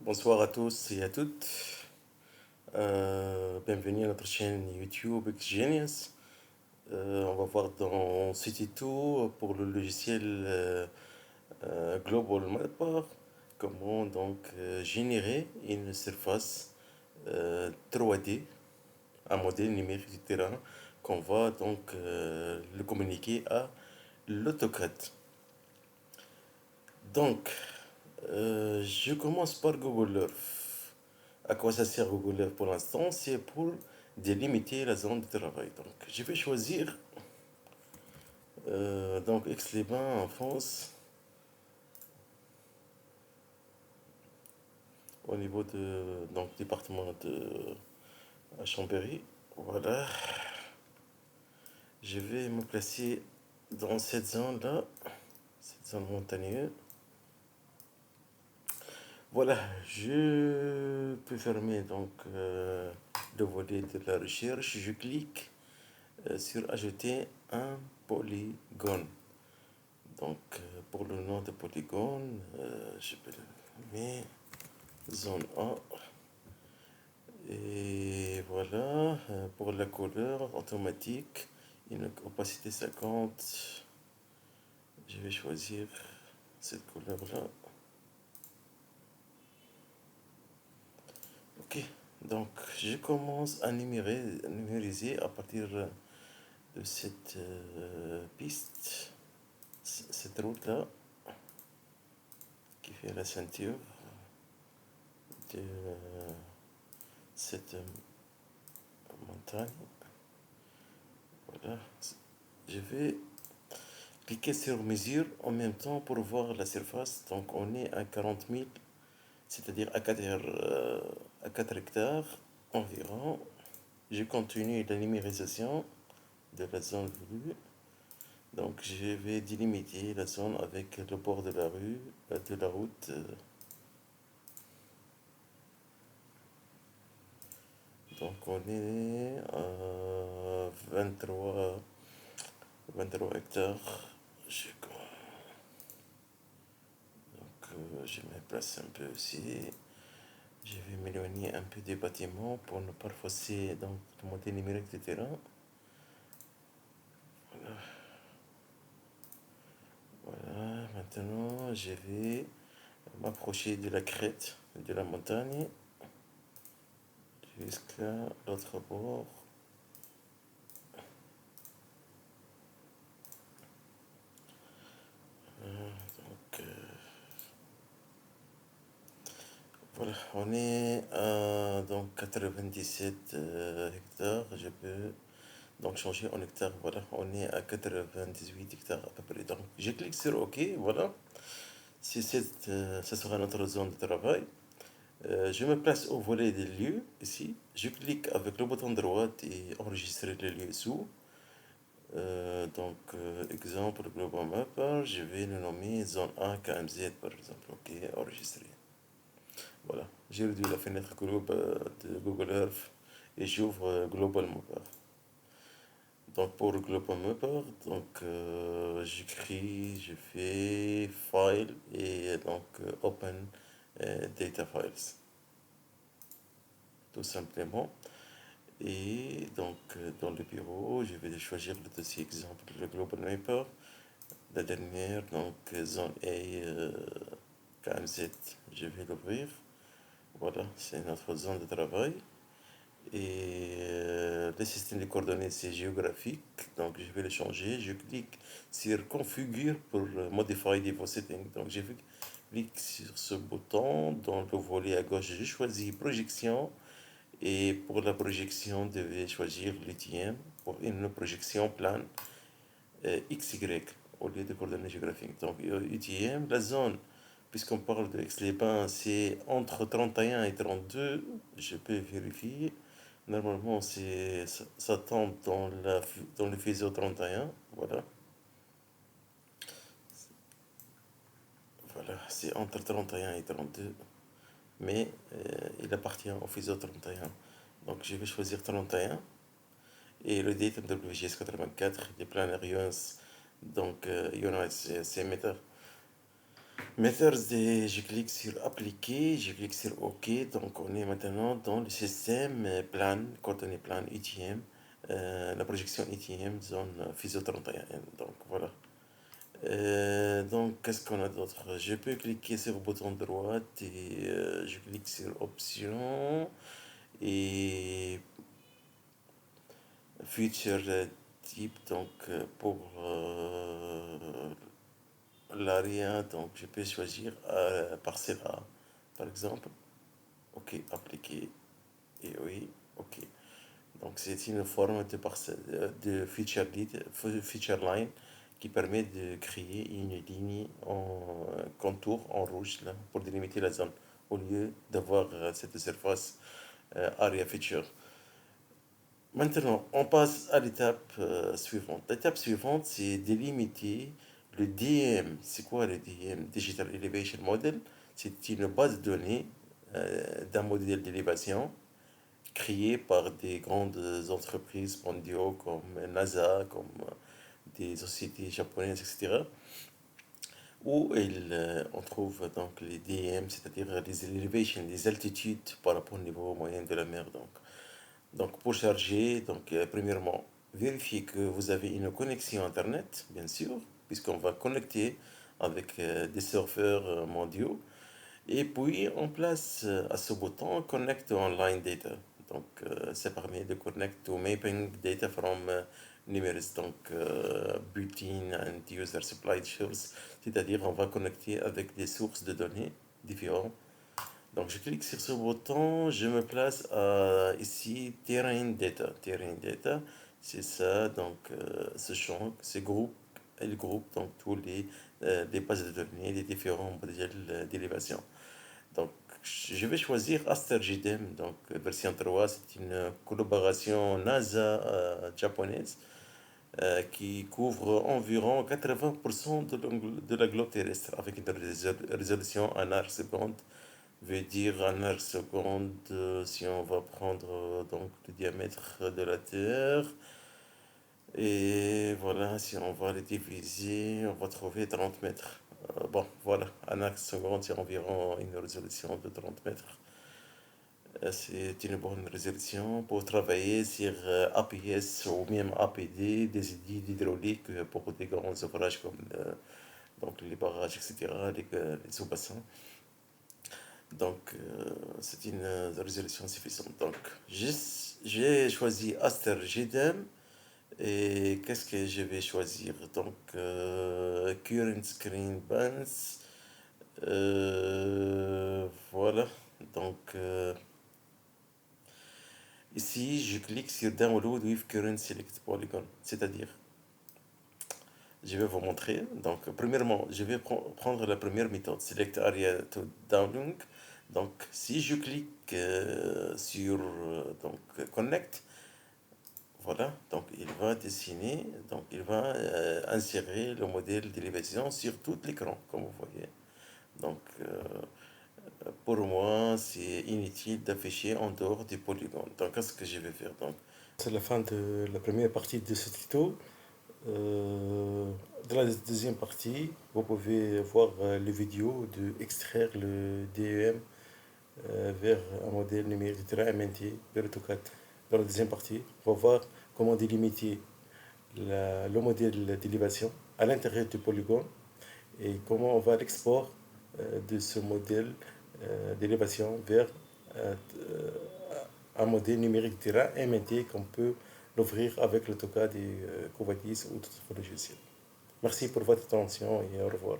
Bonsoir à tous et à toutes. Bienvenue à notre chaîne YouTube XGenius. On va voir dans ce tuto pour le logiciel Global Mapper comment générer une surface 3D, un modèle numérique du terrain qu'on va le communiquer à l'AutoCAD. Donc, je commence par Google Earth. À quoi ça sert Google Earth pour l'instant? C'est pour délimiter la zone de travail. Donc, je vais choisir Aix-les-Bains en France, au niveau département de Chambéry. Voilà. Je vais me placer dans cette zone-là, cette zone montagneuse. Voilà, je peux fermer le volet de la recherche. Je clique sur ajouter un polygone. Pour le nom de polygone, je peux le mettre zone A. Et voilà, pour la couleur automatique, une opacité 50. Je vais choisir cette couleur-là. Ok, donc je commence à numériser à partir de cette piste, cette route-là, qui fait la ceinture de cette montagne. Voilà, je vais cliquer sur mesure en même temps pour voir la surface. Donc on est à 40 000, c'est-à-dire à 4 hectares environ. Je continue la numérisation de la zone voulue. Donc je vais délimiter la zone avec le bord de la rue, de la route. Donc on est à 23 hectares. Je me place un peu aussi. Je vais m'éloigner un peu des bâtiments pour ne pas fausser le modèle numérique du terrain. Voilà. Voilà, maintenant je vais m'approcher de la crête de la montagne jusqu'à l'autre bord. Voilà, on est à 97 hectares. Je peux changer en hectares. Voilà, on est à 98 hectares à peu près. Donc je clique sur OK. Voilà, ça sera notre zone de travail. Je me place au volet des lieux ici. Je clique avec le bouton droit et enregistrer les lieux sous. Exemple Global Mapper, je vais le nommer zone A KMZ par exemple. OK, enregistrer. Voilà, j'ai réduit la fenêtre de Google Earth et j'ouvre Global Mapper. Donc pour Global Mapper, j'écris, je fais File et Open Data Files, tout simplement. Et dans le bureau, je vais choisir le dossier exemple, le Global Mapper, la dernière, zone A KMZ, je vais l'ouvrir. Voilà, c'est notre zone de travail. Et le système de coordonnées, c'est géographique. Donc, je vais le changer. Je clique sur Configure pour modifier les settings. Donc, je clique sur ce bouton. Dans le volet à gauche, je choisis Projection. Et pour la projection, je vais choisir l'UTM pour une projection plane XY au lieu de coordonnées géographiques. Donc, UTM, la zone, puisqu'on parle de Aix-les-Bains, c'est entre 31 et 32. Je peux vérifier. Normalement, ça tombe dans le fuseau 31. Voilà. Voilà, c'est entre 31 et 32. Mais il appartient au fuseau 31. Donc, je vais choisir 31. Et le datum WGS 84, les planners UNS, UNICE, c'est mètres. Methods, et je clique sur appliquer, je clique sur OK. Donc, on est maintenant dans le système plan, coordonnées plan ETM, la projection ETM, zone FISO 31N. Donc, voilà. Donc, qu'est-ce qu'on a d'autre? Je peux cliquer sur le bouton droit et je clique sur option et feature type. Donc, pour l'ARIA, donc je peux choisir parcelle A, par exemple. OK, appliquer. Et oui, OK. Donc, c'est une forme de, de feature line qui permet de créer une ligne en contour en rouge là, pour délimiter la zone au lieu d'avoir cette surface area feature. Maintenant, on passe à l'étape suivante. L'étape suivante, c'est délimiter le DM. C'est quoi le DM? Digital Elevation Model. C'est une base de données d'un modèle d'élévation créé par des grandes entreprises mondiales comme NASA, comme des sociétés japonaises, etc. Où on trouve donc les DM, c'est-à-dire les elevations, les altitudes par rapport au niveau moyen de la mer. Donc pour charger, donc premièrement, vérifiez que vous avez une connexion Internet, bien sûr, puisqu'on va connecter avec des serveurs mondiaux. Et puis on place à ce bouton Connect to Online Data. Donc ça permet de connect to mapping data from numerous, donc built-in and user supplied sources, c'est-à-dire on va connecter avec des sources de données différentes. Donc je clique sur ce bouton, je me place à ici Terrain Data. Terrain Data, c'est ça, donc ce champ, ce groupe, elle groupe donc tous les bases de données, les différents modèles d'élévation. Donc je vais choisir AsterGDEM, donc version 3, c'est une collaboration NASA japonaise qui couvre environ 80% de la globe terrestre avec une résolution en arc seconde veut dire en arc seconde, si on va prendre donc le diamètre de la Terre, et voilà, si on va les diviser, on va trouver 30 mètres. Bon, voilà, un arc seconde, c'est environ une résolution de 30 mètres. C'est une bonne résolution pour travailler sur APS ou même APD, des idées hydrauliques pour des grands ouvrages comme donc les barrages, etc., les sous-bassins. Donc, c'est une résolution suffisante. Donc, j'ai choisi Aster GDEM. Et qu'est-ce que je vais choisir? Donc, Current Screen Bands. Voilà. Donc, ici, je clique sur Download with Current Select Polygon. C'est-à-dire, je vais vous montrer. Donc, premièrement, je vais prendre la première méthode, Select Area to Download. Donc, si je clique sur donc, Connect, voilà, donc il va dessiner, donc il va insérer le modèle d'élévation sur tout l'écran, comme vous voyez. Donc, pour moi, c'est inutile d'afficher en dehors du polygone. Donc, qu'est-ce que je vais faire? Donc, c'est la fin de la première partie de ce tuto. Dans la deuxième partie, vous pouvez voir les vidéos de extraire le DEM vers un modèle numérique de terrain MNT vers AutoCAD. Dans la deuxième partie, on va voir comment délimiter le modèle d'élévation à l'intérieur du polygone et comment on va l'export de ce modèle d'élévation vers euh, un modèle numérique de terrain MNT qu'on peut l'ouvrir avec l'AutoCAD et Covadis ou d'autres logiciels. Merci pour votre attention et au revoir.